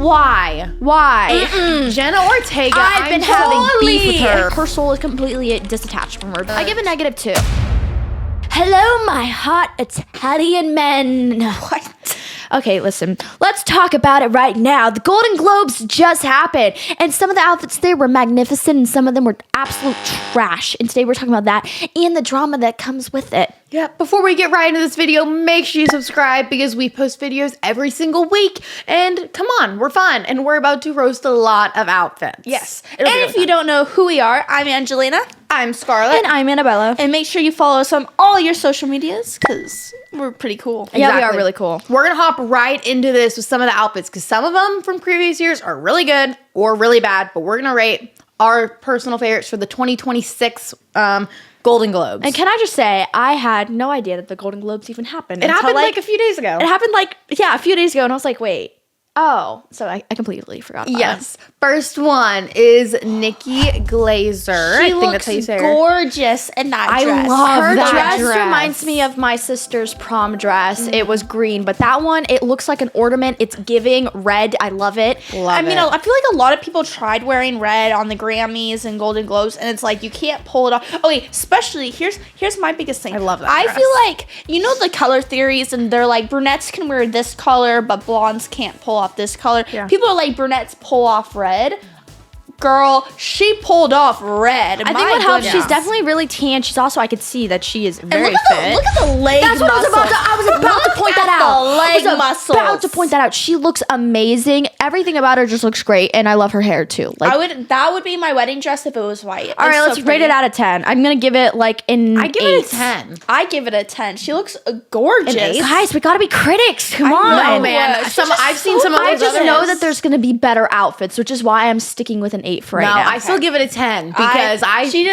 Why? Jenna Ortega, I've been having beef with her. Her soul is completely disattached from her. I give a -2. Hello, my hot Italian men. What? Okay, listen. Let's talk about it right now. The Golden Globes just happened, and some of the outfits there were magnificent, and some of them were absolute trash. And today we're talking about that and the drama that comes with it. Yeah, before we get right into this video, make sure you subscribe because we post videos every single week. And come on, we're fun, and we're about to roast a lot of outfits. Yes. And if you don't know who we are, I'm Angelina. I'm Scarlett. And I'm Annabella. And make sure you follow us on all your social medias because we're pretty cool. Yeah, we are really cool. We're going to hop right into this with some of the outfits because some of them from previous years are really good or really bad, but we're going to rate our personal favorites for the 2026 Golden Globes. And can I just say, I had no idea that the Golden Globes even happened. It happened like a few days ago. It happened a few days ago, and I was like, wait. Oh, so I completely forgot about Yes. First one is Nikki Glazer. She I think looks that's how you say her. gorgeous in that I dress. love Her that dress reminds me of my sister's prom dress. It was green, but that one, it looks like an ornament. It's giving red. I love it. I feel like a lot of people tried wearing red on the Grammys and Golden Globes, and it's like you can't pull it off. Okay, especially here's my biggest thing. I love that I dress. feel like the color theories, and they're like brunettes can wear this color, but blondes can't pull off this color. Yeah. People are like brunettes pull off red. Girl, she pulled off red. I think what helps, she's definitely really tan. She's also, I could see that she is very fit. Look at the leg That's what muscles. I was about to point that out. The leg muscles. About to point that out. She looks amazing. Everything about her just looks great, and I love her hair too. That would be my wedding dress if it was white. All right, let's rate it out of 10. I'm gonna give it like an I give 8. it a 10. I give it a 10. She looks gorgeous. Guys, we gotta be critics. Come on. know, man. I've seen some of I those just others. know that there's gonna be better outfits, which is why I'm sticking with an 8 for right now. I still give it a 10 because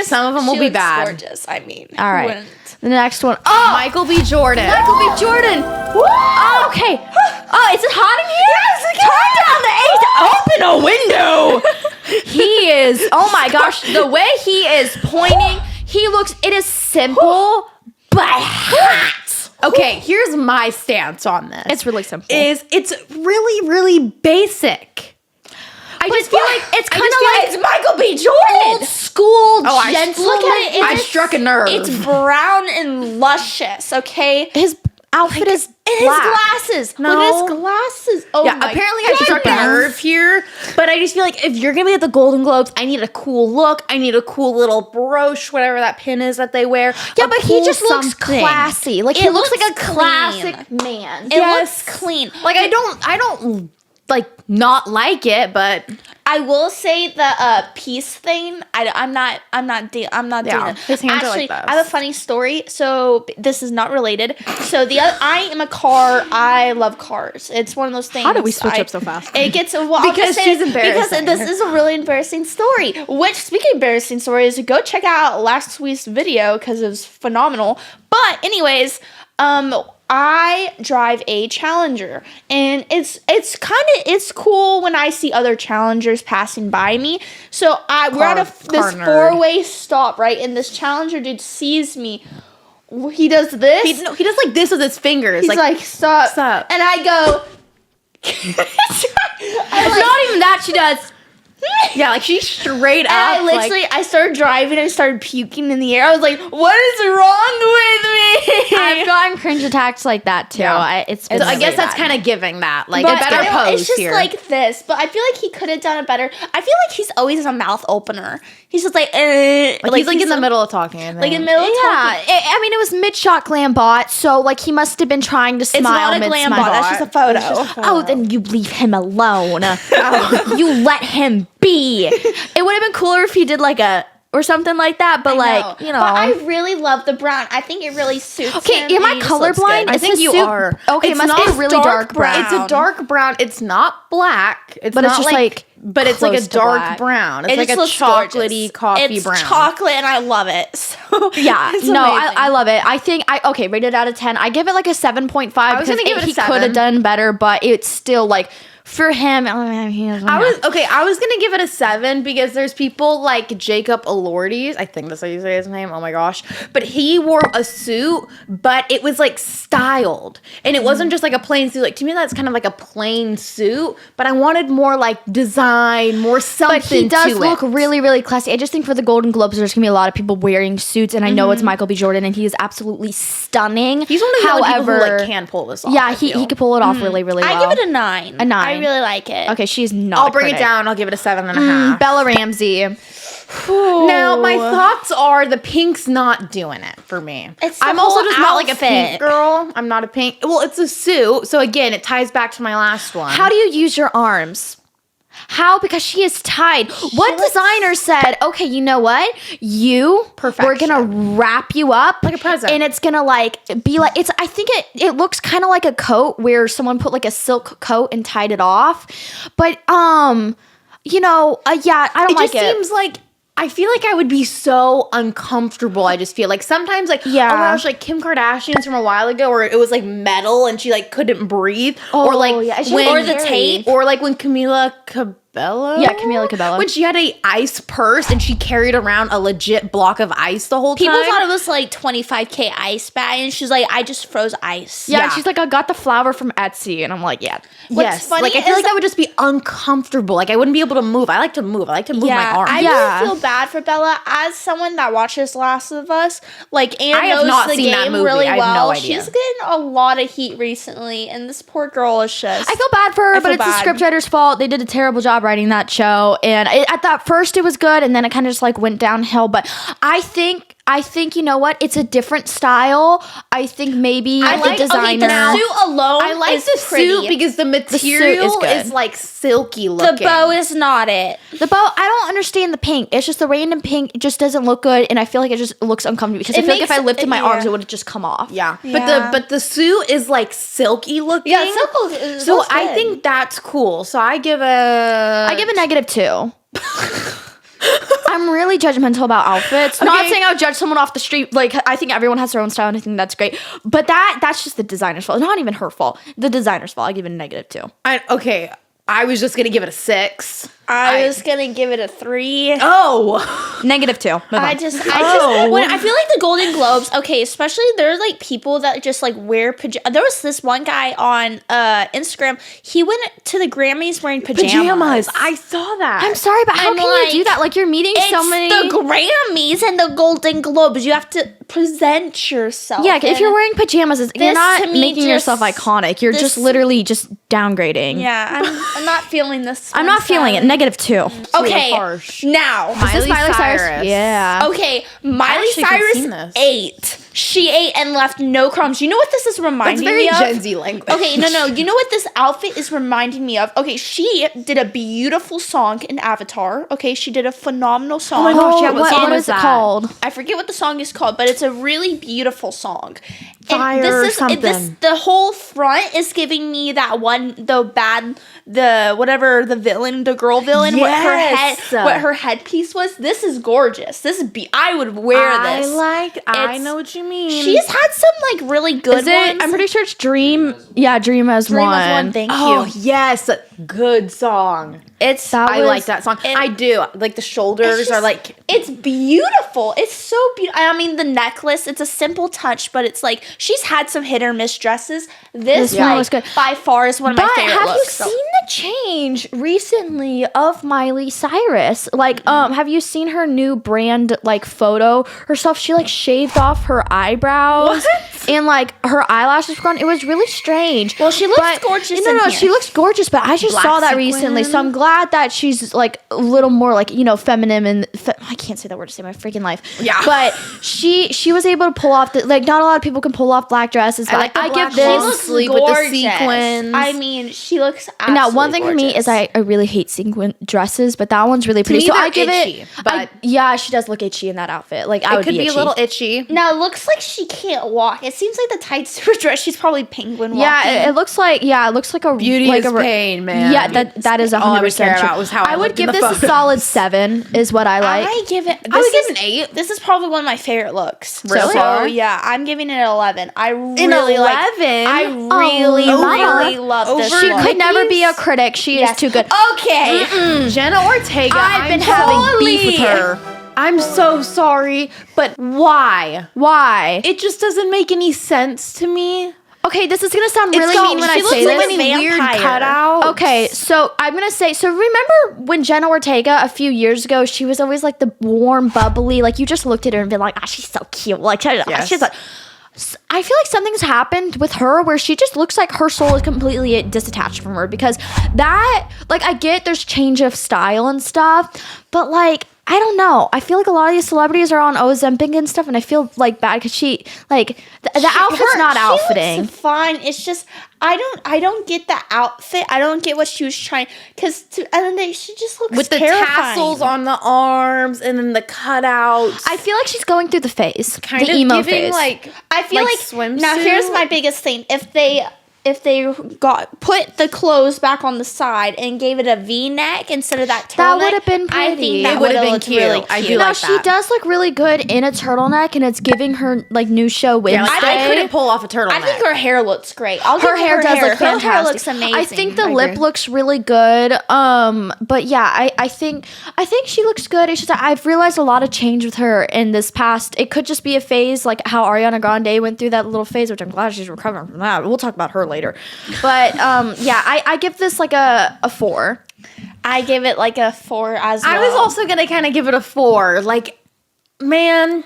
some of them will be bad. Gorgeous. I mean, All right. wouldn't? The next one. Oh, Michael B. Jordan. Michael B. Jordan. Oh, okay. Oh, is it hot in here? Yes, turn down the AC. Open a window. He is. Oh my gosh, the way he is pointing. It is simple, but hot. Okay, here's my stance on this. It's really simple. It's really, really basic. I just feel like it's kind of like it's Michael B. Jordan. old school gentleman. Look at it. I struck a nerve. It's brown and luscious. Okay. His outfit is And black. his glasses. No. Look at his glasses. Oh Yeah, my apparently I struck a nerve here, but I just feel like if you're gonna be at the Golden Globes, I need a cool look. I need a cool little brooch, whatever that pin is that they wear. Yeah, but he just looks something. classy. Like he It looks like a looks classic man. It looks clean. Like I don't like not like it, but I will say the peace thing. I'm not doing it. His hands are like Actually, this. I have a funny story. So this is not related. So I am a car. I love cars. It's one of those things. How did we switch up so fast? It gets Because she's embarrassing. Because this is a really embarrassing story. Which, speaking of embarrassing stories, go check out last week's video because it was phenomenal. But anyways, I drive a Challenger, and it's cool when I see other Challengers passing by me. So we're at this four-way stop, right? And this Challenger dude sees me. He does this. he does like this with his fingers. He's like stop. And I go. It's not even that she does. Yeah, like she's straight up. And I started driving and started puking in the air. I was like, what is wrong with me? I've gotten cringe attacks like that too. Yeah. I guess that's kind of giving that like But a better I know, pose it's just here. like this, but I feel like he could have done it better. I feel like he's always a mouth opener. He's just like he's like in the middle of talking. I think. like in the middle of talking. I mean, it was mid-shot glam bot, so like he must have been trying to smile. It's not a glam bot. That's just a photo. Oh, then you leave him alone. You let him be. It would have been cooler if he did like or something like that, but But I really love the brown. I think it really suits him. Okay, am I and he just looks colorblind? good. I think you are. Okay, it must be a really dark brown. It's a dark brown. It's not black. It's But not it's just like but it's like a close to dark black. brown. It's It like a just looks chocolatey gorgeous. coffee It's brown. chocolate, and I love it. So Yeah, it's no, amazing. I love it. I think rated out of 10. I give it like a 7.5 because gonna give it a he 7. could have done better, but it's still like for him, I was gonna give it a 7 because there's people like Jacob Elordi. I think that's how you say his name. Oh my gosh! But he wore a suit, but it was like styled, and it wasn't just like a plain suit. Like to me, that's kind of like a plain suit. But I wanted more like design, more something. But he does to look it. really, really classy. I just think for the Golden Globes, there's gonna be a lot of people wearing suits, and I know it's Michael B. Jordan, and he is absolutely stunning. He's one of the only people who like can pull this off. Yeah, he could pull it off really, really well. I give it a 9. A 9. I really like it. Okay, she's not. I'll a bring it critic. down. I'll give it a 7.5. Bella Ramsey. Now, my thoughts are the pink's not doing it for me. It's the I'm also whole just not like a pink outfit. girl. I'm not a pink. Well, it's a suit. So again, it ties back to my last one. How do you use your arms? How? Because she is tied. What designer said, okay, you know what? We're Perfection. gonna wrap you up Like a present. and it's gonna like be like I think it looks kind of like a coat where someone put like a silk coat and tied it off. But I don't like just it. seems like I feel like I would be so uncomfortable. I just feel like sometimes like oh my gosh, like Kim Kardashian's from a while ago where it was like metal and she like couldn't breathe. Or like yeah, she when was the very- tape. Or like when Camila Cabello. Yeah, Camila Cabello. When she had a ice purse and she carried around a legit block of ice the whole People time. thought it was like 25K ice bag, and she's like, I just froze ice. Yeah, Yeah. she's like, I got the flower from Etsy, and I'm like, yeah. Yes, funny like I feel is like that would just be uncomfortable. Like I wouldn't be able to move. I like to move. I like to move my arms. I Yeah. really feel bad for Bella as someone that watches Last of Us. Like, and I have knows not the seen that game movie. really I have no well. idea. She's getting a lot of heat recently, and this poor girl is just. I feel bad for her, I but feel it's bad. the scriptwriter's fault. They did a terrible job writing that show, and at that first it was good, and then it kind of just like went downhill. But I think you know what? It's a different style. I think maybe I like the designer. the suit alone. I like is the pretty. suit because the material is good. is like silky The looking. bow is not it. The bow, I don't understand the pink. It's just the random pink. It just doesn't look good, and I feel like it just looks uncomfortable because I It feel like if I makes- lifted my yeah. arms, it would have just come off. Yeah. Yeah. But the suit is like silky looking. Yeah, silk. So I think that's cool. So I give a -2. I'm really judgmental about outfits. Not Okay. saying I would judge someone off the street. Like, I think everyone has their own style, and I think that's great. But that's just the designer's fault. Not even her fault. The designer's fault. I give it a -2. okay. I was just gonna give it a 6. I was gonna give it a 3. Oh. -2. Move on. When I feel like the Golden Globes, okay, especially there's like people that just like wear pajamas. There was this one guy on Instagram. He went to the Grammys wearing pajamas. I saw that. I'm sorry, but how I'm can you do like, that? Like, you're meeting It's so many. the Grammys and the Golden Globes. You have to present yourself. Yeah, if and- you're wearing pajamas, you're This, not to me, making yourself just- iconic. You're this- just literally just downgrading. Yeah, I'm not feeling this. I'm not feeling it. -2. Okay, harsh. now. Miley Cyrus. Yeah. Okay, Miley actually haven't seen Cyrus this. ate. She ate and left no crumbs. You know what this is That's reminding very me of? Gen Z language. Okay, no. You know what this outfit is reminding me of? Okay, she did a beautiful song in Avatar. Okay, she did a phenomenal song. Oh my gosh, yeah, Oh, what song what was is it that? called? I forget what the song is called, but it's a really beautiful song. Fire or something. The whole front is giving me that one, the villain, the girl villain, Yes. what her headpiece was. This is gorgeous. I would wear this. I know what you mean. She's had some like really good Is it? ones. I'm pretty sure it's Dream. Yeah, Dream as Dream one. was one. Thank Oh you. yes, good song. It's I like that song. I do. Like the shoulders are like It's beautiful. It's so beautiful. I mean, the necklace, it's a simple touch, but it's like she's had some hit or miss dresses. This one like, was good. by far is one of my But favorite have you looks. seen the change recently of Miley Cyrus? Like, have you seen her new brand like photo herself? She like shaved off her eyebrows and like her eyelashes were gone. It was really strange. Well, she looks gorgeous No, in here. she looks gorgeous. But I just Black saw that sequin. recently, so I'm glad that she's like a little more like feminine and I can't say that word to save my freaking life. Yeah. But she was able to pull off not a lot of people can pull off black dresses. But like the I black give this. long sleeve with the sequins. I mean, she looks Now, one thing for me gorgeous. is I really hate sequin dresses, but that one's really pretty. me, So I they're give itchy, it. but- yeah, she does look itchy in that outfit. Like I it would could be itchy. a little itchy. Now it looks looks like she can't walk. It seems like the tight super dress. She's probably penguin walking. Yeah, it looks like a Beauty like is pain, man. Yeah, that is 100%. All I would care about was how I would looked in give the this a photos. solid 7 is what I like. I give it. I would give an 8. This is probably one of my favorite looks. Really? So yeah, I'm giving it an 11. I really An 11? I really, really love this. Over She look. could never be a critic. She Yes. is too good. Okay. Jenna Ortega. I've been I'm having beef with sorry. her. I'm so sorry, but why? Why? It just doesn't make any sense to me. Okay, this is gonna sound really got- mean when she I looks say so this. many weird Vampire. cutouts. Okay, so I'm gonna say, so remember when Jenna Ortega a few years ago, she was always like the warm, bubbly, like you just looked at her and been like, she's so cute. Like, Yes. she's like, I feel like something's happened with her where she just looks like her soul is completely disattached from her, because that, like, I get there's change of style and stuff, but like, I don't know. I feel like a lot of these celebrities are on Ozempic and stuff, and I feel like bad because she, like, the outfit's not outfitting. She looks fine. It's just I don't get the outfit. I don't get what she was trying, because and then she just looks With the terrifying. tassels on the arms and then the cutouts. I feel like she's going through the phase, kind the of emo giving phase. like I feel like swimsuit. now here's my biggest thing. If they put the clothes back on the side and gave it a V-neck instead of that turtleneck, That would have been I pretty. think It that would would have have been looked cute. really I cute. do No, like she that. does look really good in a turtleneck, and it's giving her like new show Wednesday. Yeah, like, I couldn't pull off a turtleneck. I think her hair looks great. her hair does look fantastic. Her hair looks amazing. I think the I lip agree. looks really good. But yeah, I think she looks good. It's just that I've realized a lot of change with her in this past. It could just be a phase, like how Ariana Grande went through that little phase, which I'm glad she's recovering from that. We'll talk about her later. But yeah, I give this like a 4. I give it like a 4 as well. I was also gonna kind of give it a 4. Like, man,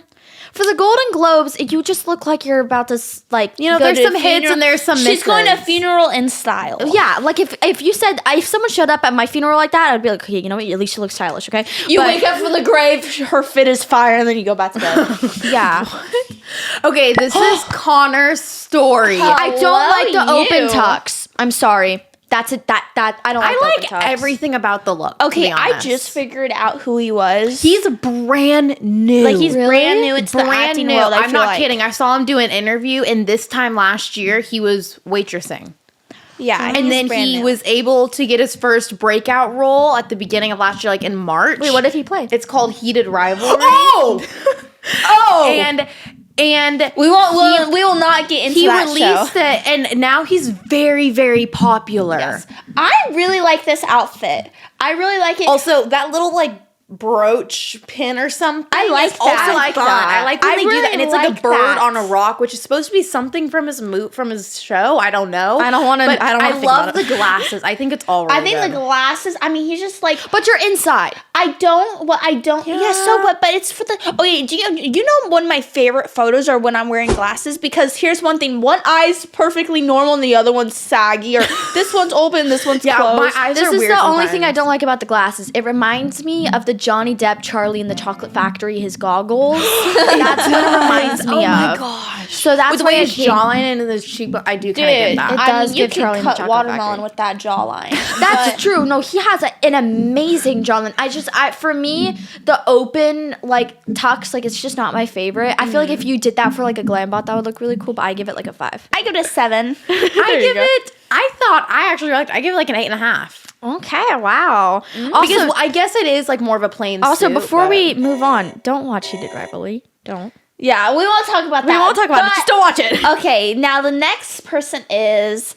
For the Golden Globes, you just look like you're about to like, you know, Go there's to some a hits funeral. and there's some She's going to misses. funeral in style. yeah, like if you said, if someone showed up at my funeral like that, I'd be like, okay, you know what, at least you look stylish, okay? You But- wake up from the grave, her fit is fire, and then you go back to bed. yeah. Okay, this is Connor's story. I don't like the Hello, open you. tux. I'm sorry. That's it. That I don't like I the like open tux. everything about the look. to Okay, be I honest. just figured out who he was. He's brand new. like he's Really? brand new. It's the acting world. I I'm feel not like. kidding. I saw him do an interview, and this time last year he was waitressing. Yeah, And then he was able to get his first breakout role at the beginning of last year, like in March. Wait, what did he play? It's called Heated Rivalry. Oh, And we won't. We will not get into he that released show. it, and now he's very, very popular. Yes. I really like this outfit. I really like it. Also, that little like brooch pin or something. I like is also that. I fun. like that. I like when I they do really that, and it's like a like bird that. on a rock, which is supposed to be something from his show. I don't know. I don't wanna- But I don't wanna I think love about the glasses. I think it's all. Really I think good. the glasses. I mean, he's just like. But you're inside. I don't. Well, I don't. Yeah. So, but it's for the. Okay. Do you know one of my favorite photos are when I'm wearing glasses, because here's one thing: one eye's perfectly normal and the other one's saggy, or this one's open, this one's Yeah, closed. my eyes This are is weird the only thing I sometimes. don't like about the glasses. It reminds me of the Johnny Depp Charlie in the Chocolate Factory, his goggles. That's what it reminds me Oh my of. gosh! So that's With the why way I his can't- jawline and his cheekbone, I do kind of Dude, get that. it I does mean, you give Charlie can in the cut Chocolate watermelon Factory. with that jawline. That's But- true. No, he has an amazing jawline. For me, the open like tux, like it's just not my favorite. I feel like if you did that for like a glam bot, that would look really cool. But I give it like a 5. I give it a 7. I actually liked. I give it like an 8.5. Okay, wow. Because I guess it is like more of a plain. Also, suit, before but- we move on, don't watch Heated Rivalry. Don't. Yeah, we won't talk about that. We won't talk about it. But- Just don't watch it. Okay, now the next person is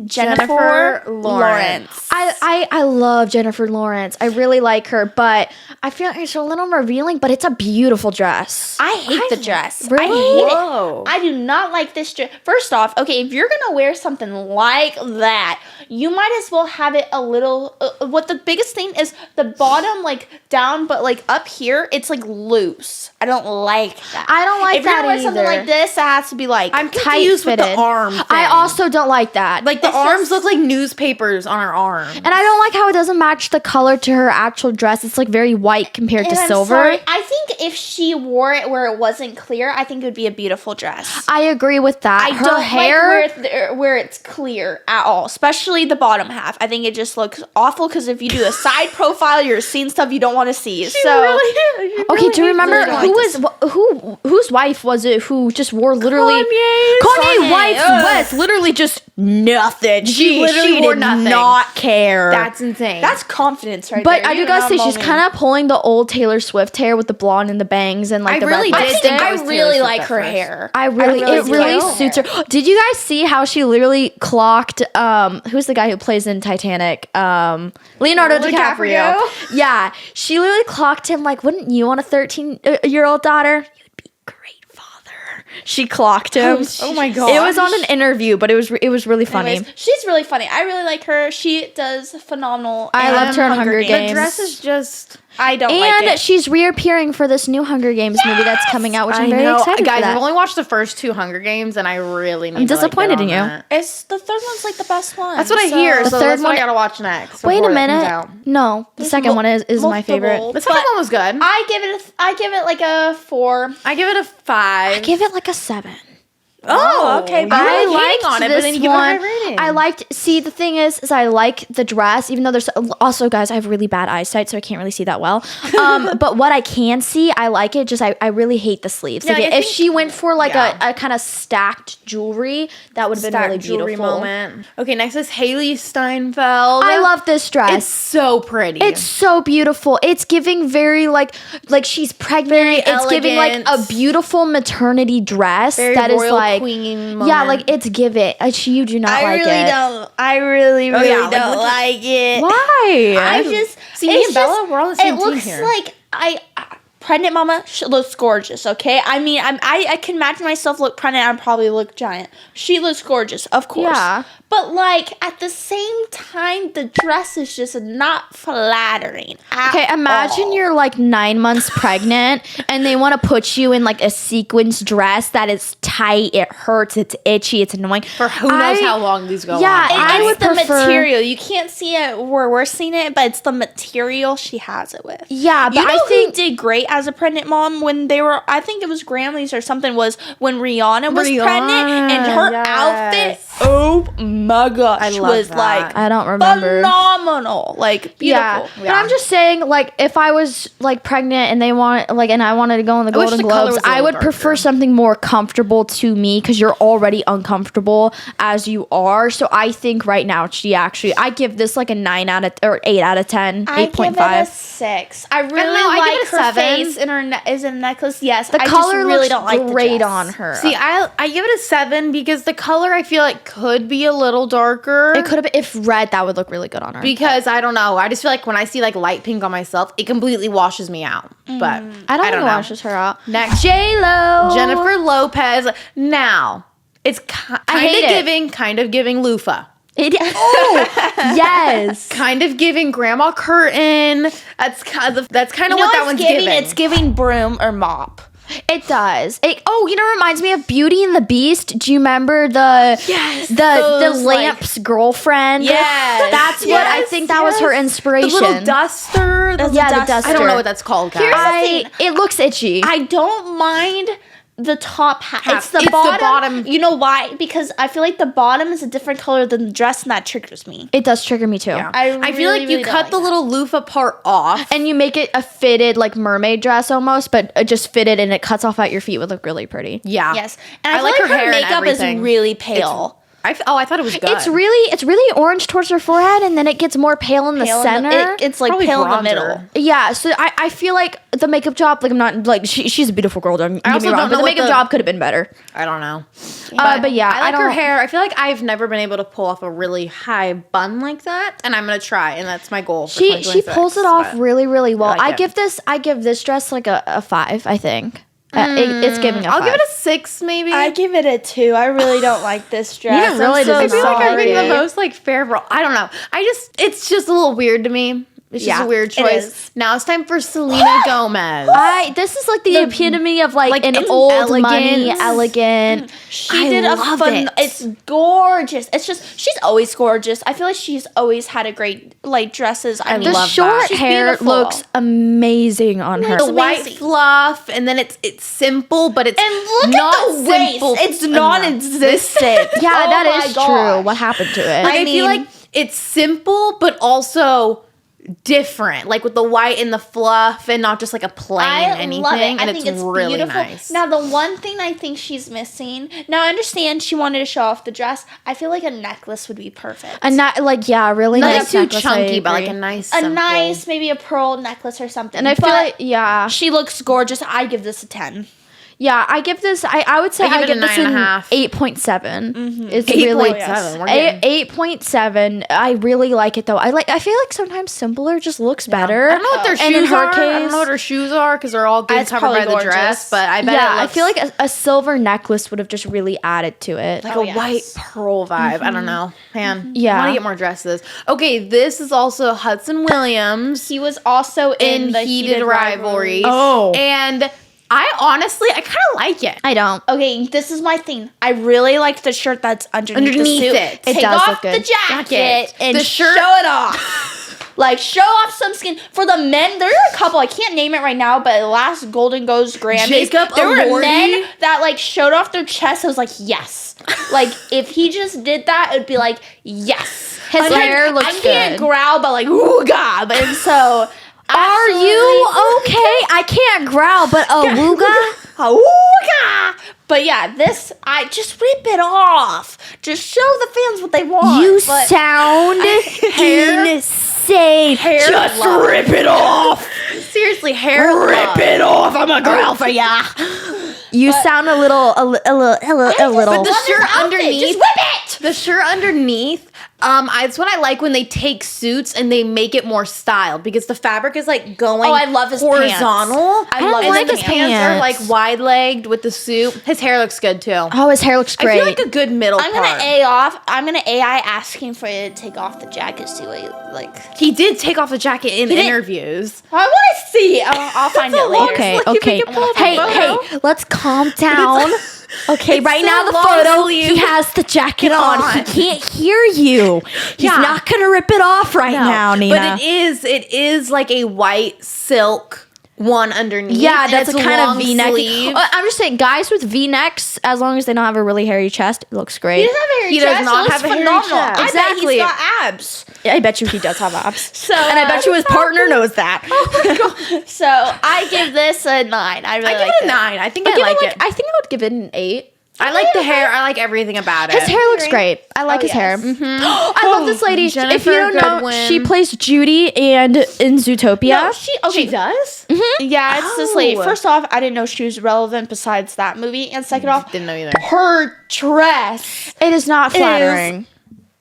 Jennifer Jennifer Lawrence. Lawrence. I love Jennifer Lawrence. I really like her, but I feel like it's a little revealing, but it's a beautiful dress. I hate the dress. Really? I hate Whoa. it. I do not like this dress. First off, okay, if you're gonna wear something like that, you might as well have it a little. What the biggest thing is the bottom, like down, but like up here, it's like loose. I don't like that. I don't like if you're that gonna wear something either. like this, it has to be like I'm tight confused with the fitted. arm. Thing. I also don't like that. like Like the It's arms just- look like newspapers on her arm. And I don't like how it doesn't match the color to her actual dress. It's like very white compared to And I'm silver. sorry, I think if she wore it where it wasn't clear, I think it would be a beautiful dress. I agree with that. I Her don't hair. like where it's clear at all, especially the bottom half. I think it just looks awful because if you do a side profile, you're seeing stuff you don't want to see. Okay, do you remember really whose wife was it who just wore literally Kanye's. Kanye wife's Ugh. West literally just nothing. She literally wore did nothing. not care. That's insane. That's confidence, right but there. I do gotta say she's kind of pulling the old Taylor Swift hair with the blonde and the bangs and like I the really red did lipstick. think I was Taylor really Swift like at her first. hair. I really, really it really do. suits her. Did you guys see how she literally clocked? Who's the guy who plays in Titanic? Leonardo DiCaprio. Yeah, she literally clocked him. Like, wouldn't you want a 13-year-old daughter? You'd be a great father. She clocked him. Oh my gosh. It was on an interview, but it was really funny. Anyways, she's really funny. I really like her. She does phenomenal. I in loved her in Hunger The Games. dress is just. I don't like And it. she's reappearing for this new Hunger Games movie that's coming out, which I'm very excited guys. for. That. I've only watched the first 2 Hunger Games, and I really need. I'm to, like, disappointed get in on you. that. It's the third one's like the best one. That's what I hear. The So third that's what one- I gotta watch next. Wait a before it comes minute. out. No, the second one is my multiple, favorite. The second one was good. I give it like a 4. I give it a 5. I give it like a 7. Oh, okay. you But were I hating liked on it, but this then you give it a high one. rating. I liked. See, the thing is I like the dress, even though there's also, guys, I have really bad eyesight, so I can't really see that well. But what I can see, I like it. Just I really hate the sleeves. Yeah, Like, I if think- she went for like yeah. a kind of stacked jewelry, that would have been really jewelry beautiful. moment. Okay, next is Haley Steinfeld. I love this dress. It's so pretty. It's so beautiful. It's giving very like she's pregnant. Very It's giving like a elegant. beautiful maternity dress Very that is royal like queen yeah, moment. like it's give it. You do not I like really it. don't. I really, really yeah, like, don't look at- like it. Why? I just See, me it's and Bella, just- we're on the same It team looks here. like pregnant mama looks gorgeous. Okay, I mean, I can imagine myself look pregnant. I probably look giant. She looks gorgeous, of course. Yeah. But like at the same time, the dress is just not flattering. Okay, imagine you're like 9 months pregnant and they want to put you in like a sequins dress that is tight, it hurts, it's itchy, it's annoying. For who knows how long these go Yeah, on. I It's would the prefer- material. You can't see it where we're seeing it, but it's the material she has it with. Yeah, but You know I think who did great as a pregnant mom when they were, I think it was Grammys or something, was when Rihanna was pregnant and her yes. outfit, oh my gosh, I love was that. like I don't remember. phenomenal. Like, beautiful. Yeah, but I'm just saying, like, if I was like pregnant and they want, like, and I wanted to go on the I wish Golden the color Globes, was a I little would darker. prefer something more comfortable to me because you're already uncomfortable as you are. So I think right now I give this like a 9 out of or 8 out of 10, I give it a 8.5. 6. I really know, I give like it a her 7. face and her is a necklace. Yes, The I color just really looks don't like the great dress. on her. See, I give it a 7 because the color I feel like could be a little darker. it could have been if red, that would look really good on her. Because I don't know. I just feel like when I see like light pink on myself, it completely washes me out. But I don't think it know. washes her out. Next, J Lo, Jennifer Lopez. Now, it's kind of giving loofah. Yes. Kind of giving grandma curtain. That's kind of what that one's giving. It's giving broom or mop. It does. It reminds me of Beauty and the Beast. Do you remember the those, lamp's girlfriend? Yes. That's what I think that was her The inspiration. little duster. That's yeah, a the duster. I don't know what that's called, guys. It looks itchy. I don't mind the top half. It's the It's the bottom. bottom. You know why? Because I feel like the bottom is a different color than the dress, and that triggers me. It does trigger me too. Yeah. I I feel like really, you really don't cut like the that. little loofah part off. And you make it a fitted like mermaid dress almost, but just fitted and it cuts off at your feet would look really pretty. Yeah. Yes, and I, feel like like her hair and makeup is everything. really pale. I thought it was good. It's really orange towards her forehead and then it gets more pale in the Pale in center. it's like Probably pale in the bronzer. middle. Yeah, so I feel like the makeup job, like I'm not like she's a beautiful girl. Don't get also me wrong, don't but know the what makeup the- job could have been better. I don't know. But yeah, I like her don't- hair. I feel like I've never been able to pull off a really high bun like that, and I'm gonna try, and that's my goal. For She 2026, pulls it off but- really well. I like it. I give this dress like a 5. I think it's giving a 5. I'll give it a 6, maybe. I give it a 2. I really don't like this dress. Nina really I'm so does I feel like I'm being sorry. the most like fair. I don't know. It's just a little weird to me. It's just a weird it choice. is. Now it's time for Selena Gomez. This is like the epitome of like an it's old money, elegant. She did a love fun. it. It's gorgeous. It's just she's always gorgeous. I feel like she's always had a great like dresses. I mean, The love short that. She's hair beautiful. looks amazing on her. The white amazing. fluff, and then it's simple, but it's and look not at the waist. simple It's enough. non-existent. Yeah, Oh that my is gosh. true. What happened to it? Like, I feel mean- like it's simple, but also different, like with the white and the fluff, and not just like a plain I anything. love it. And I think it's really beautiful. nice. Now, the one thing I think she's missing. Now, I understand she wanted to show off the dress. I feel like a necklace would be perfect. And not like really not nice too necklace, I chunky, but like agree. a nice, a simple. nice, maybe a pearl necklace or something. And I feel But like she looks gorgeous. I give this a 10. Yeah, I give this. I would say I give I it give a this 9.5. 8.7. It's really 8.7. We're good. 8.7. I really like it though. I feel like sometimes simpler just looks better. I don't know what their And in shoes her are. I don't case- know what her shoes are because they're all good It's covered by probably the dress. gorgeous. But I bet Yeah, it I looks feel like a silver necklace would have just really added to it. like Oh, a yes. white pearl vibe. I don't know, man. Yeah. I want to get more dresses. Okay, this is also Hudson Williams He was also in in the Heated Rivalry. Oh. And I honestly kind of like it. I don't. Okay, this is my thing. I really like the shirt that's underneath the Underneath suit. it. It Take does off look good. the jacket and The shirt- show it off. Like, show off some skin. For the men, there are a couple, I can't name it right now, but last Golden Goes Grammys, Jacob there were Elordi. men that, like, showed off their chest. I was like, yes. Like, if he just did that, it would be like, yes. His Like, hair looks I can't good. growl, but, like, ooh, God. And so... Are you okay? I can't growl, but a wooga? Awooga! But yeah, this, I just rip it off. Just show the fans what they want. You But sound insane. Just rip it off. Seriously, hair love. it off. I'm a girl for ya. You sound a little. But the Love shirt this outfit. underneath, Just whip it. the shirt underneath. It's what I like when they take suits and they make it more styled because the fabric is like going. Oh, I love his horizontal. pants. I love and his then the pants are like wide legged with the suit. His hair looks good too. Oh, his hair looks I great. feel like a good middle I'm part. gonna A off. I'm gonna AI asking for you to take off the jacket. See what you like. He did take off the jacket in didn't- interviews. I want to see. I'll find it later. Okay, Like, if okay. we can pull up a Hey, photo. hey, let's calm down. Okay, right so now the long photo, sleeve. he has the jacket on. He on. can't hear you. He's Yeah. not gonna rip it off right now, Nina. But it is like a white silk one underneath. Yeah, and that's it's a kind of long V-neck. sleeve. I'm just saying, guys with V-necks, as long as they don't have a really hairy chest, it looks He great. doesn't have a hairy He does chest. not It looks have a hairy phenomenal. chest. I bet Exactly. he's got abs. I bet you he does have abs. So, And I bet you his partner knows that. So I give this a 9. I really I give like it a 9. I think I like it. I think I would give it an 8. I like the hair. I like everything about it. His hair looks great. I like his hair. yes. I love this lady. If you Jennifer don't know, Goodwin. she plays Judy and in Zootopia. No, she does? Yeah, it's this lady. Oh. First off, I didn't know she was relevant besides that movie, and second off, Didn't know either. her dress It is not flattering.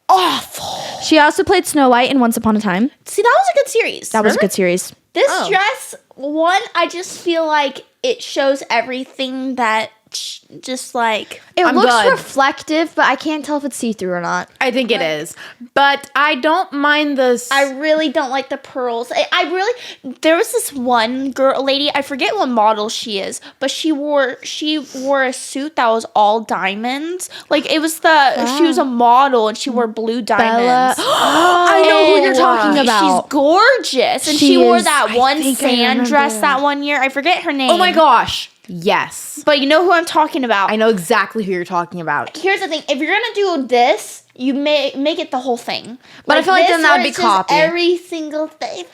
awful. She also played Snow White in Once Upon a Time. See, that was a good series. That was a good series. This Oh. dress, one, I just feel like it shows everything that just like It I'm looks good. reflective, but I can't tell if it's see-through or not. I think it is. But I don't mind this. I really don't like the pearls. I really there was this one lady, I forget what model she is, but she wore a suit that was all diamonds. Like it was she was a model and she wore blue diamonds. I know who you're And talking about. She's gorgeous. And She she wore is. that I one think I sand remember. dress that one year. I forget her name. Oh my gosh. Yes. But you know who I'm talking about. I know exactly who you're talking about. Here's the thing: if you're gonna do this, you make it the whole thing. But I feel like this then that would where be it's just copy. Every single thing.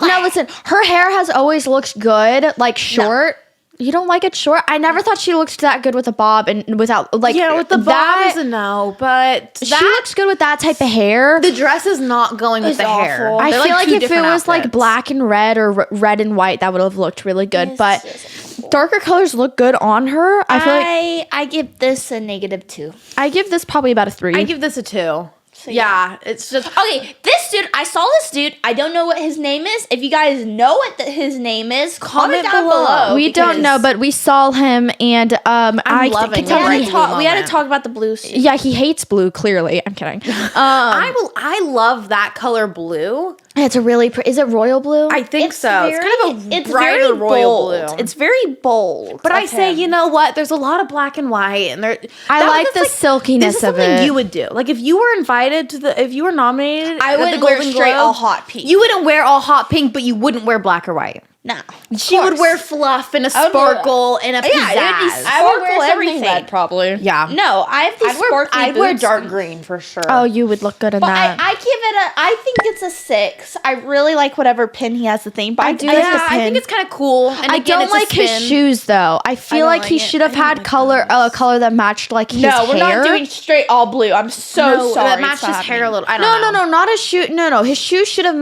No, listen. Her hair has always looked good, like short. You don't like it short? I never thought she looked that good with a bob and without like Yeah, with the bob that. is a no, but She looks good with that type of hair. the dress is not going with It's the hair. awful. I They're feel like two if it different was like outfits. black and red or red and white, that would have looked really good. It's But just awful. darker colors look good on her. I feel like I give this a -2. I give this probably about a 3. I give this a 2. So, Yeah, it's just Okay, this dude, I saw this dude. I don't know what his name is. If you guys know what his name is, comment down below. We don't know, but we saw him, and I loving can it. tell Yeah, he, we had to talk about the blue suit. yeah, he hates blue. Clearly, I'm kidding. I love that color blue. It's a really is it royal blue? I think so. It's kind of a it's brighter very royal bold. blue. It's very bold. But I of say, him. you know what? There's a lot of black and white, and there. I like the silkiness this is of something it. you would do. Like if you were invited to if you were nominated, I at wouldn't the wear Golden straight all Globes, hot pink. You wouldn't wear all hot pink, but you wouldn't wear black or white. No. She would wear fluff and a I would wear- sparkle and a pizzazz. Yeah, it would be I would wear sparkle something everything. red, probably. Yeah. No, I have these sparkly I'd wear boots. dark green for sure. Oh, you would look good in But that. I give it I think it's a 6. I really like whatever pin he has the thing. But I do do like yeah, the I think pin. it's kind of cool. And I again, don't it's a like his spin. shoes though. I feel don't like like he it. should have I don't had like a color that matched like his No, hair. we're not doing straight all blue. I'm so No, sorry. that matched it's his not hair a happening. little. I don't know. No, not his shoe. No, his shoes should have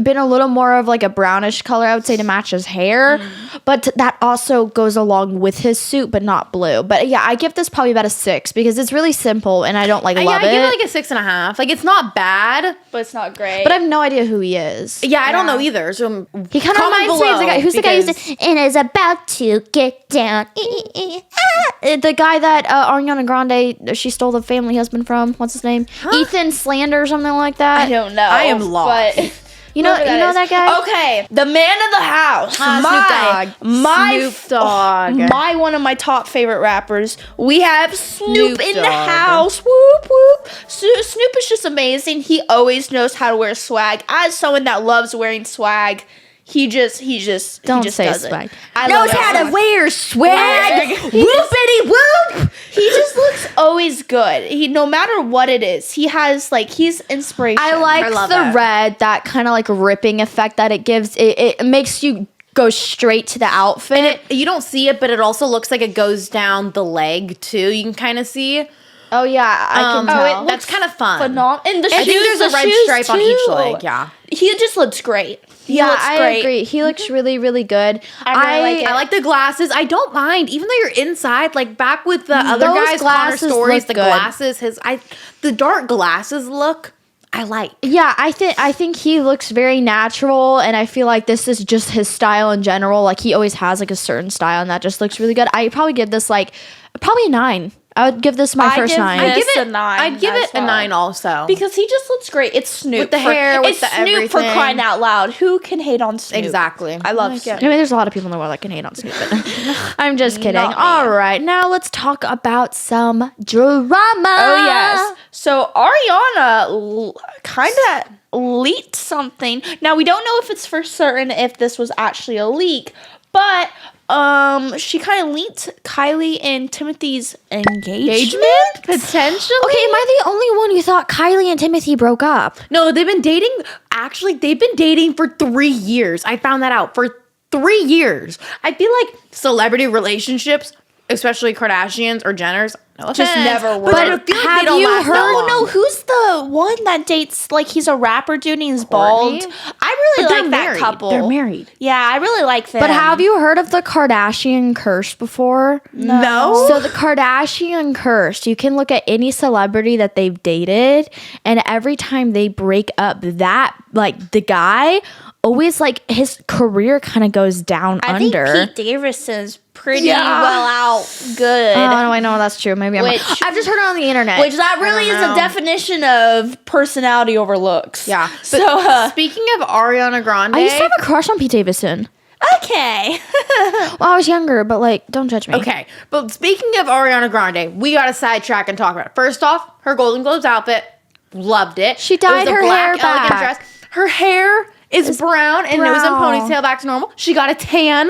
been a little more of like a brownish color, I would say, to match his hair. But that also goes along with his suit, but not blue. But yeah, I give this probably about a 6 because it's really simple and I don't love I it. give it like a 6.5. Like it's not bad. But it's not great. But I have no idea who he is. Yeah, I don't Yeah. know either. So He kind of comment reminds me of the guy. Who's the guy because- who's and is about to get down? The guy that Ariana Grande, she stole the family husband from. What's his name? Ethan Slander or something like that. I don't know. I am lost. But You know that guy? Okay, the man of the house. Snoop Dogg. My one of my top favorite rappers. We have Snoop in the Dogg. house. Whoop whoop. Snoop is just amazing. He always knows how to wear swag. As someone that loves wearing swag, he just Don't does say it. swag. I Knows love how to swag. wear swag. Whoopity whoop. He just looks always good. He no matter what it is, he has he's inspiration. I like love the that. red, that kind of like ripping effect that it gives. It makes you go straight to the outfit. You don't see it, but it also looks like it goes down the leg too. You can kind of see. Oh yeah, I can tell. That's kind of fun. phenomenal. And the I shoes, think there's a the red shoes stripe on each too. leg. Yeah. He just looks great. He Yeah, looks I great. agree. He looks really, really good. I really like it. I like the glasses. I don't mind, even though you're inside. Like back with the other Those guys, Connor glasses Stories, look the good. glasses. The dark glasses look. I like. Yeah, I think he looks very natural, and I feel like this is just his style in general. Like he always has like a certain style, and that just looks really good. I probably give this probably a 9. I would give this my first give 9. this- I'd give it a 9 I'd give as it a well. 9 also. Because he just looks great. It's Snoop With the hair, with it's the Snoop for everything. crying out loud. Who can hate on Snoop? Exactly. I love I Snoop. mean, there's a lot of people in the world that can hate on Snoop, but I'm just kidding. Not me. All right, now let's talk about some drama. Oh yes. So Ariana kind of leaked something. Now we don't know if it's for certain if this was actually a leak, but she kind of leaked Kylie and Timothy's engagement. Potentially. Okay, am I the only one who thought Kylie and Timothy broke up? No, they've been dating. Actually, they've been dating for 3 years. I found that out for 3 years. I feel like celebrity relationships, especially Kardashians or Jenners, no Just offense, never work. But I feel like Have they don't you last that heard- long. No, who's the one that dates he's a rapper dude and he's Courtney? bald? I really But they're like that married. couple. They're married. Yeah, I really like them. But have you heard of the Kardashian curse before? No. So the Kardashian curse, you can look at any celebrity that they've dated, and every time they break up, that the guy always his career kind of goes down I under. think Pete Davidson's pretty well out good. Oh, no, I know that's true. Maybe I'm wrong. Which- I've just heard it on the internet. Which that really is know. a definition of personality over looks. Yeah. So Speaking of Ariana Grande, I used to have a crush on Pete Davidson. okay. Well, I was younger, but don't judge me. okay, but speaking of Ariana Grande, we got to sidetrack and talk about it. First off, her Golden Globes outfit, loved it. She It was dyed a her black, hair elegant back. dress. Her hair is brown and it was in brown. ponytail back to normal. She got a tan.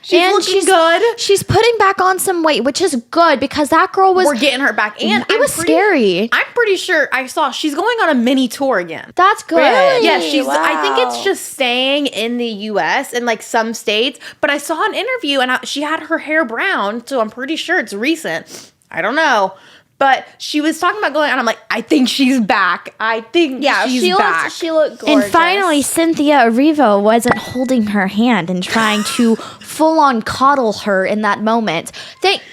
She's And looking good. She's putting back on some weight, which is good because that girl was. We're getting her back, and it was scary. I'm pretty sure I saw she's going on a mini tour again. That's good. Really? Yeah, she's. I think it's Wow. just staying in the U.S. and some states. But I saw an interview and she had her hair brown, so I'm pretty sure it's recent. I don't know, but she was talking about going on. I'm like, I think she's back. I think she's back. She looked gorgeous. And finally, Cynthia Erivo wasn't holding her hand and trying to full on coddle her in that moment.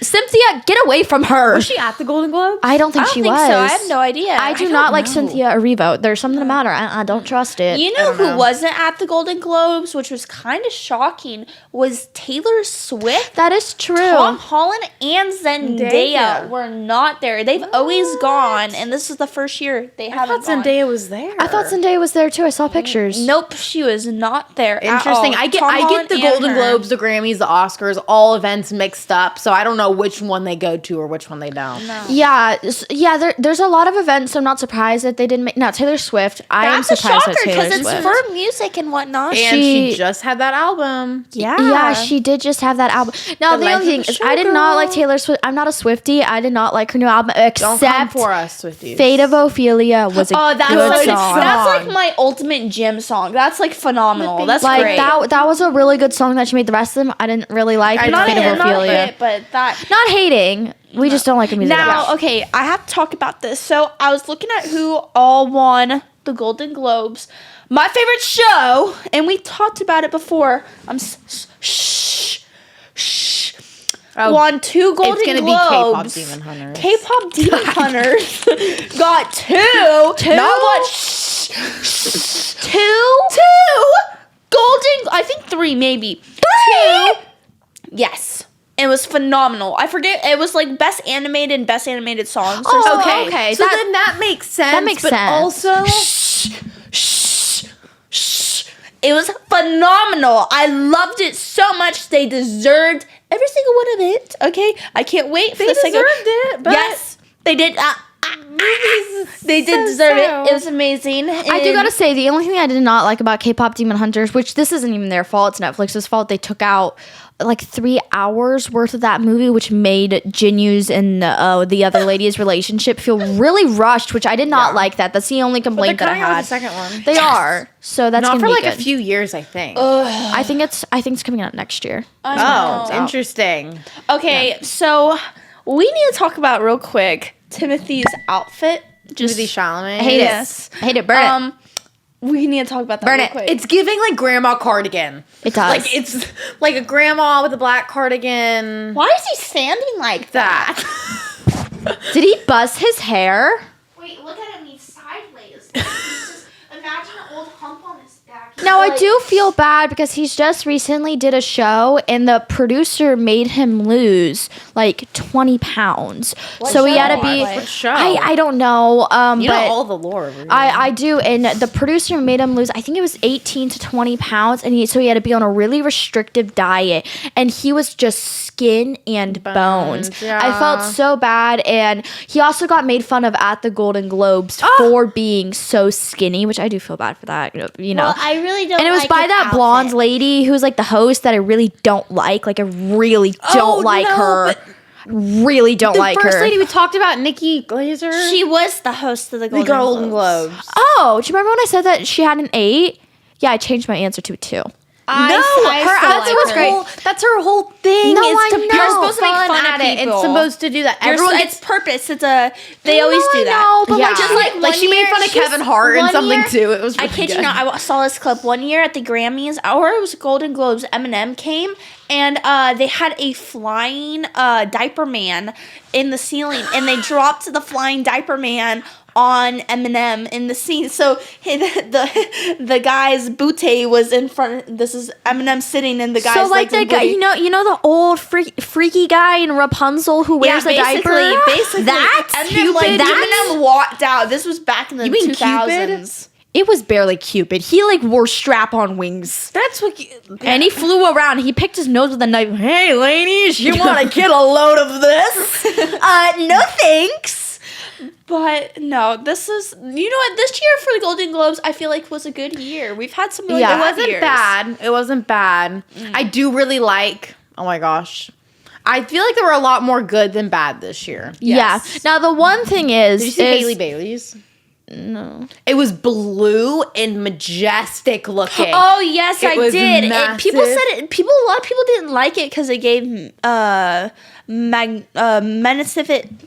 Cynthia, get away from her. Was she at the Golden Globes? I don't think she was. so. I have no idea. I do don't not like know. Cynthia Erivo. There's something about her. I don't trust it. You know who wasn't at the Golden Globes, which was kind of shocking, was Taylor Swift. That is true. Tom Holland and Zendaya Zendaya. were not there. They've always gone, and this is the first year they I haven't thought gone. Zendaya was there. I thought Zendaya was there too. I saw pictures. Nope, she was not there. Interesting. At all. I get Tom I Holland get the and Golden her. Globes, the Grammys, the Oscars, all events mixed up. So I don't know which one they go to or which one they don't. Yeah, there's a lot of events. So I'm not surprised that they didn't make. Now Taylor Swift. I am That's a surprised shocker that Taylor because it's Swift. for music and whatnot. And she just had that album. Yeah, she did just have that album. Now The the Life only thing of a is, I did not like Showgirl. Taylor Swift. I'm not a Swiftie. I did not like her new album Don't come except for us, Swifties. Fate of Ophelia was a good song. That's like my ultimate gym song. That's like phenomenal. That's Like great. that was a really good song that she made. The rest of them I didn't really like. I not Fate of not Ophelia. it, but that. Not hating. We just don't like her music. that Now, much. okay, I have to talk about this. So I was looking at who all won the Golden Globes. My favorite show, and we talked about it before. Won 2 Golden It's gonna Globes. be K-pop Demon Hunters. K-pop Demon Hunters got 2. Not one. 2 Golden. I think 3 maybe. 2. Yes. It was phenomenal. I forget. It was like best animated and best animated songs. or Oh, something. okay. So That- then that makes sense. that makes but sense. Also, It was phenomenal. I loved it so much. They deserved every single one of it. Okay, I can't wait for they the deserved second. it. But Yes, they did. They did so deserve sad. it. It was amazing. I do gotta say, the only thing I did not like about K-pop Demon Hunters, which this isn't even their fault, it's Netflix's fault. They took out like 3 hours worth of that movie, which made Jinyu's and the other lady's relationship feel really rushed, which I did not like that. That's the only complaint that I coming out had. with the second one. They are. So that's Not gonna for be like good. a few years, I think. I think it's coming out next year. Oh, interesting. Okay, so we need to talk about real quick Timothy's outfit. Timothy Chalamet. Hate Yes. it. Hate it. Burn it. We need to talk about that Burn real it. quick. It's giving like grandma cardigan. It does. Like it's like a grandma with a black cardigan. Why is he standing like that? That. Did he buzz his hair? Wait, look at him. He's sideways. Just imagine an old hump on his back. Now I do feel bad because he's just recently did a show and the producer made him lose like 20 pounds. So he had to be. What show? I don't know. You know but all the lore. Really. I do, and the producer made him lose. I think it was 18 to 20 pounds, and so he had to be on a really restrictive diet, and he was just skin and bones. yeah. I felt so bad, and he also got made fun of at the Golden Globes for being so skinny, which I do feel bad for that. You know, Well, I really don't. and it was like by his that blonde outfit. lady who's like the host that I really don't like. Like I really don't like no, her. but Really don't the like first her. lady we talked about, Nikki Glazer. She was the host of the the Golden, Golden Globes. Oh, do you remember when I said that she had an 8? Yeah, I changed my answer to a 2. I No, still her like outfit was her. great. That's her whole thing. No, is to I be know. You're supposed to make fun of at it. people. It's supposed to do that. Everyone Everyone gets gets purpose. It's a. They always do that. No, but yeah. like just like like one she made year, fun of she's- Kevin Hart and one something year- too. It was. I Really kid good. you not. I saw this clip one year at the Grammys, or it was Golden Globes. Eminem came and they had a flying diaper man in the ceiling, and they dropped the flying diaper man on Eminem in the scene. So the guy's booty was in front. This is Eminem sitting, and the guy's so like the guy, you know the old freaky guy in Rapunzel who wears a diaper. Basically, That's Eminem, Cupid. like, That's- Eminem walked out. This was back in the You mean 2000s. It was barely Cupid. He like wore strap-on wings. That's what. And he flew around. He picked his nose with a knife. Hey, ladies, you want to get a load of this? No thanks. But no, this is, you know what, this year for the Golden Globes, I feel like was a good year. We've had some really It bad wasn't years. bad. It wasn't bad. I do really like. Oh my gosh. I feel like there were a lot more good than bad this year. Yes. Yeah. Now the one thing is, Did you see Hailey Bailey's? No. It was blue and majestic looking. Oh yes, It I was did. And people massive. said it. A lot of people didn't like it because it gave magnificent.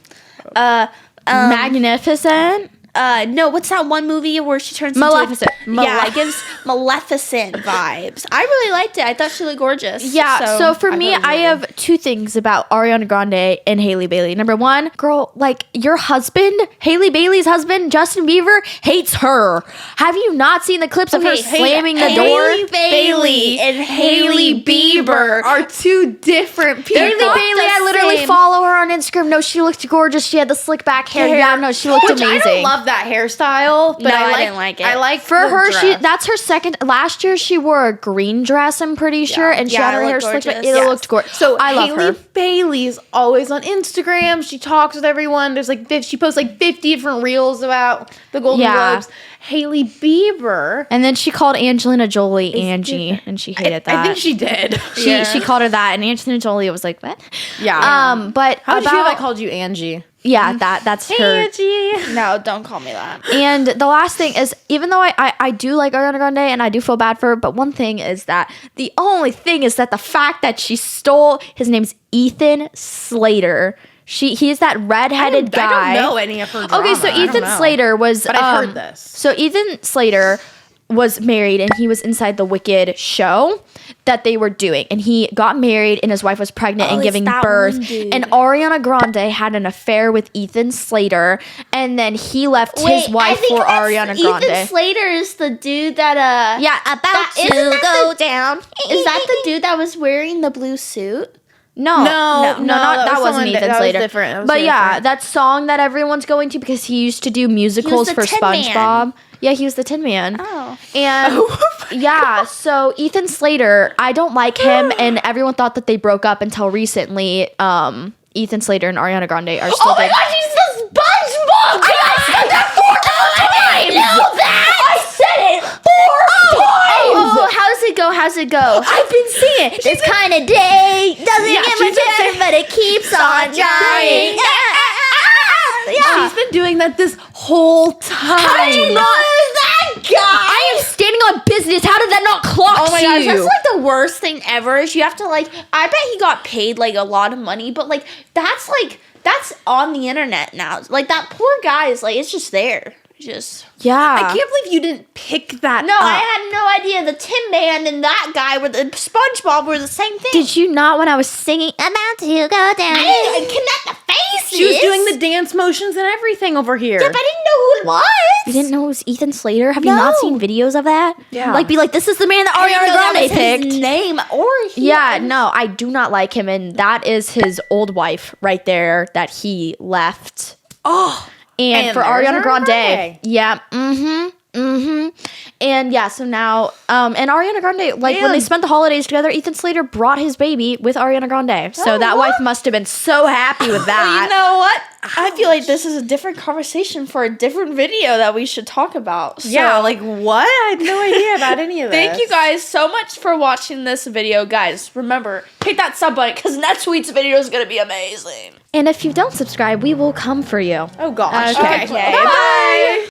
Magnificent. No, what's that one movie where she turns Maleficent. into yeah, it gives Maleficent vibes. I really liked it. I thought she looked gorgeous. Yeah, so for me, I have two things about Ariana Grande and Hailey Bailey. Number one, girl, like your husband, Hailey Bailey's husband, Justin Bieber, hates her. Have you not seen the clips of her slamming the door? Hailey Bailey and Hailey Bieber are two different people. Hailey Bailey, I literally follow her on Instagram. No, she looked gorgeous. She had the slick back hair. Yeah, no, she looked amazing. I don't love that hairstyle, but No, I didn't like it. I like For her, dress. that's her second. Last year, she wore a green dress. I'm pretty sure, and she Yeah, had her it hair looked slicked. gorgeous. It Yes. looked gorgeous. So I love Hailey her. Bailey's always on Instagram. She talks with everyone. There's like she posts like 50 different reels about the Golden Yeah. Globes. Hailey Bieber. And then she called Angelina Jolie Angie, and she hated that. I think she did. She called her that, and Angelina Jolie was like, "What?" Yeah. But How did you feel if I about called you Angie? yeah, that's her. Angie. No, don't call me that. And the last thing is, even though I do like Ariana Grande and I do feel bad for her, but one thing is that the only thing is that the fact that she stole his name's Ethan Slater. He is that redheaded guy. I don't know any of her drama. Okay, so I don't Ethan know. Slater was. But I've heard this. So Ethan Slater was married and he was inside the Wicked show that they were doing, and he got married and his wife was pregnant and it's giving that birth, one dude. and Ariana Grande had an affair with Ethan Slater, and then he left his wife for Ariana Grande. Ethan Slater is the dude that Yeah, about isn't to that go the- down. is that the dude that was wearing the blue suit? No, not that wasn't Ethan that Slater. was different. That was But yeah, different. that song that everyone's going to because he used to do musicals the for Tin Man. SpongeBob. Yeah, he was the Tin Man. Oh. And yeah, so Ethan Slater, I don't like him, and everyone thought that they broke up until recently. Ethan Slater and Ariana Grande are still dating. he's the SpongeBob guy! I said that 4 times! I know that! I said it 4 times! Oh, how's it go? I've been seeing it. This kind of day doesn't Yeah, get she's much better, but it keeps on trying. She's been doing that this whole time. How did you know it was that guy? I am standing on business. How did that not clock Oh my you? gosh, that's like the worst thing ever. Is you have to like. I bet he got paid like a lot of money, but like that's on the internet now. Like that poor guy is like it's just there. Just yeah. I can't believe you didn't pick that no, up. I had no idea. The Tin Man and that guy were the SpongeBob were the same thing. Did you not when I was singing about to go down? I didn't connect the faces. She was doing the dance motions and everything over here. Yeah, but I didn't know who it was. You didn't know it was Ethan Slater? Have you not No. seen videos of that? Yeah. Like, be like, this is the man that I didn't know Ariana that Grande was his picked. name or he Yeah, no, I do not like him, and that is his old wife right there that he left. Oh. And for there's Ariana Grande, Grande. yeah, and yeah, so now, and Ariana Grande, like when they spent the holidays together, Ethan Slater brought his baby with Ariana Grande, so that wife must have been so happy with that. You know what? I feel like this is a different conversation for a different video that we should talk about. So, Yeah, like what? I had no idea about any of this. thank you guys so much for watching this video. Guys, remember, hit that sub button because next week's video is going to be amazing. And if you don't subscribe, we will come for you. Oh gosh. Okay. Okay. Bye.